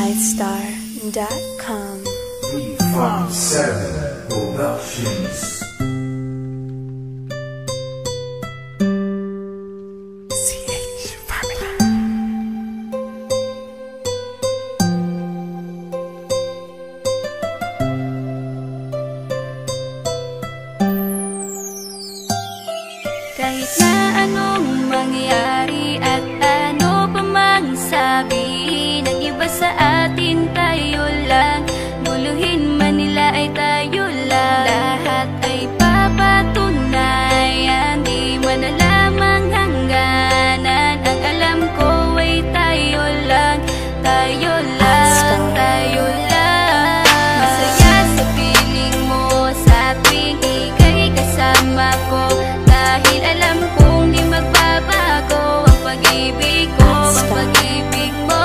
iStar.com. 357 Productions. Kahit na anong mangyari at ano pa mang sabihin ng iba sa atin, tayo lang. Guluhin man nila ay tayo lang. Lahat ay papatunayan, di man alamang hangganan. Ang alam ko ay tayo lang, tayo lang, tayo lang. Masaya sa piling mo sa tuwing ika'y kasama ko, dahil alam kong di magbabago ang pag-ibig ko, ang pag-ibig mo.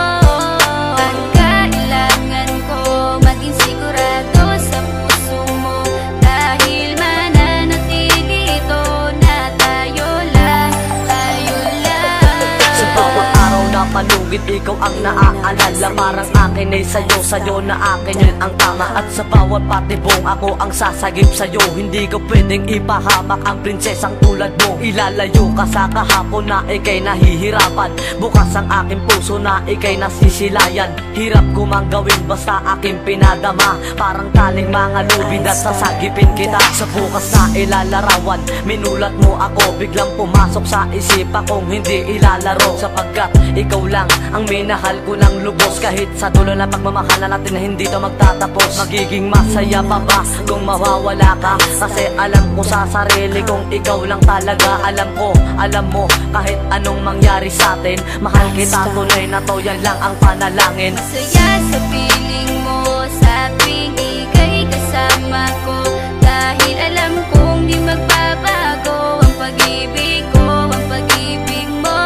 Ang kailangan ko maging sigurado sa puso mo, dahil mananatili ito na tayo lang, tayo lang. Sa bawat araw na palugit, ikaw ang naaalala. Parang akin ay sa'yo, sa'yo na akin yun ang tama. At sa bawat patibong, ako ang sasagip sa'yo. Hindi ko pwedeng ipahamak ang prinsesang tulad mo. Ilalayo ka sa kahapon na ika'y nahihirapan. Bukas ang aking puso na ika'y nasisilayan. Hirap ko mang gawin basta aking pinadama. Parang taling mga lubid at sasagipin kita. Sa bukas na ilalarawan, minulat mo ako. Biglang pumasok sa isipa kong hindi ilalaro. Sapagkat ikaw lang ang minahal ko ng lubos. Kahit sa dulo na pagmamahalan natin na hindi to magtatapos. Magiging masaya pa ba kung mawawala ka? Kasi alam ko sa sarili kong ikaw lang talaga. Alam ko, alam mo, kahit anong mangyari sa atin, mahal kita tunay na to, yan lang ang panalangin. Masaya sa piling mo sa tuwing ika'y kasama ko, dahil alam kong di magbabago ang pag-ibig ko, ang pag-ibig mo.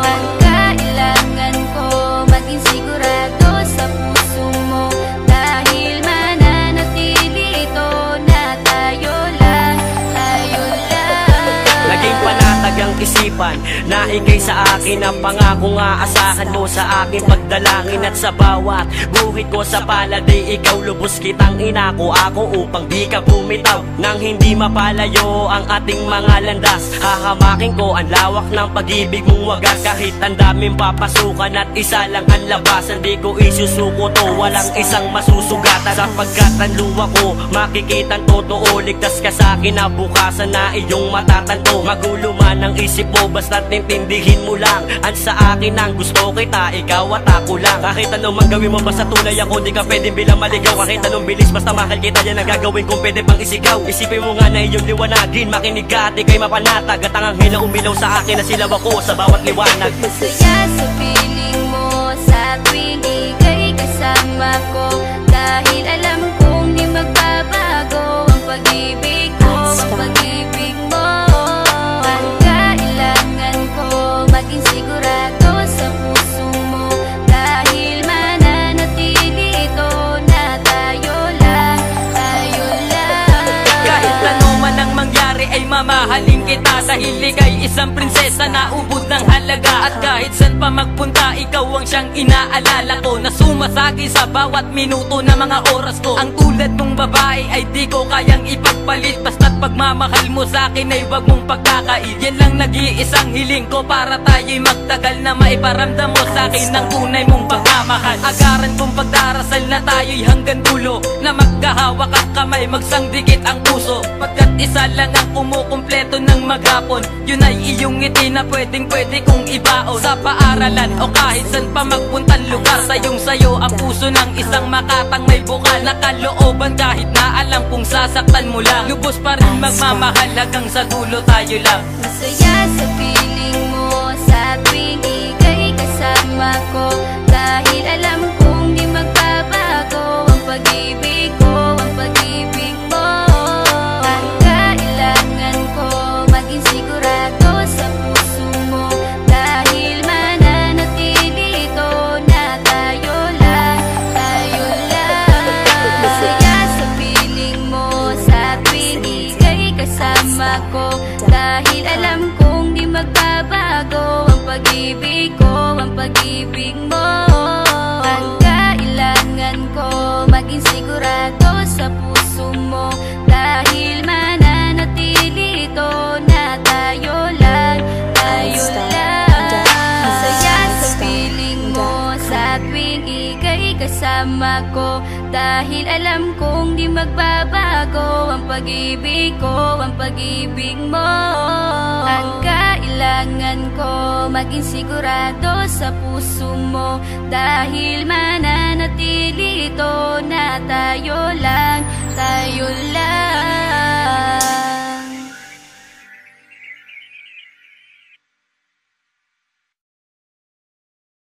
Ang kailangan ko maging sigurado sa puso mo, dahil mananatili ito na tayo lang, tayo lang. Naging panatag ang isipan na ikay sa akin ang pangako nga asahan mo sa aking pagdalangin. At sa bawat buhit ko sa palad ay ikaw lubos kitang inako ako upang di ka bumitaw nang hindi mapalayo ang ating mga landas. Hahamakin ko ang lawak ng pag-ibig mong wagas. Kahit ang daming papasukan at isa lang ang labasan, di ko isusuko to, walang isang masusugatan. Sapagkat ang luwa ko makikitang totoo, ligtas ka sa akin na bukasan na iyong matatanto. Magulo man ang isip mo, basta't intindihin mo lang ang sa akin ang gusto kita, ikaw at ako lang. Kahit anong mang gawin mo basta tunay ako, di ka pwedeng bilang maligaw. Kahit anong bilis basta mahal kita, yan ang gagawin kung pwede pang isigaw. Isipin mo nga na iyong liwanagin, makinig ka at ika'y mapanatag. At ang anghel na umilaw sa akin na silaw ako sa bawat liwanag. Masaya sa piling mo sa tuwing ika'y kasama ko, dahil alam kong di magbabago ang pag-ibig ko, ang pag-ibig mo. Ang kailangan ko maging sigurado sa puso mo, dahil mananatili ito na tayo lang, tayo lang. Kahit ano man ang mangyari ay mamahalin kita, dahil ika'y isang prinsesa na ubod ng halaga. At kahit saan pa magpunta, ikaw ang siyang inaalala ko, na sumasagi sa bawat minuto na mga oras ko. Ang tulad mong babae ay di ko kayang ipagpalit, basta't pagmamahal mo sa akin ay wag mong pagkakait. Yan lang nag-iisang hiling ko para tayo'y magtagal, na maiparamdam mo sa akin ng tunay mong pagmamahal. Agaran kong pagdarasal na tayo'y hanggang dulo, na magkahawak ang kamay, magsangdikit ang puso. Pagkat isa lang ang kumukumpleto ng maghapon, yun ay iyong ngiti na pwedeng pwede kong ibaon. Sa paaralan o kahit saan pa magpuntang lugar, sayong sayo ang puso ng isang makatang may bukal na kalooban. Kahit na alam kung sasaktan mo lang, lubos pa rin magmamahal hanggang sa dulo tayo lang. Masaya sa piling mo sa tuwing ika'y kasama ko, dahil alam kong di magbabago ang pag-ibig ko, ang pag-ibig mo. Ang kailangan ko maging sigurado sa puso mo, dahil mananatili ito na tayo lang, tayo lang. Masaya sa piling mo sa tuwing ika'y kasama ko, dahil alam kong di magbabago ang pag-ibig ko, ang pag-ibig mo. Ang kasama ko, dahil alam kong di magbabago ang pag-ibig ko, ang pag-ibig mo. Ang kailangan ko, maging sigurado sa puso mo, dahil mananatili ito na tayo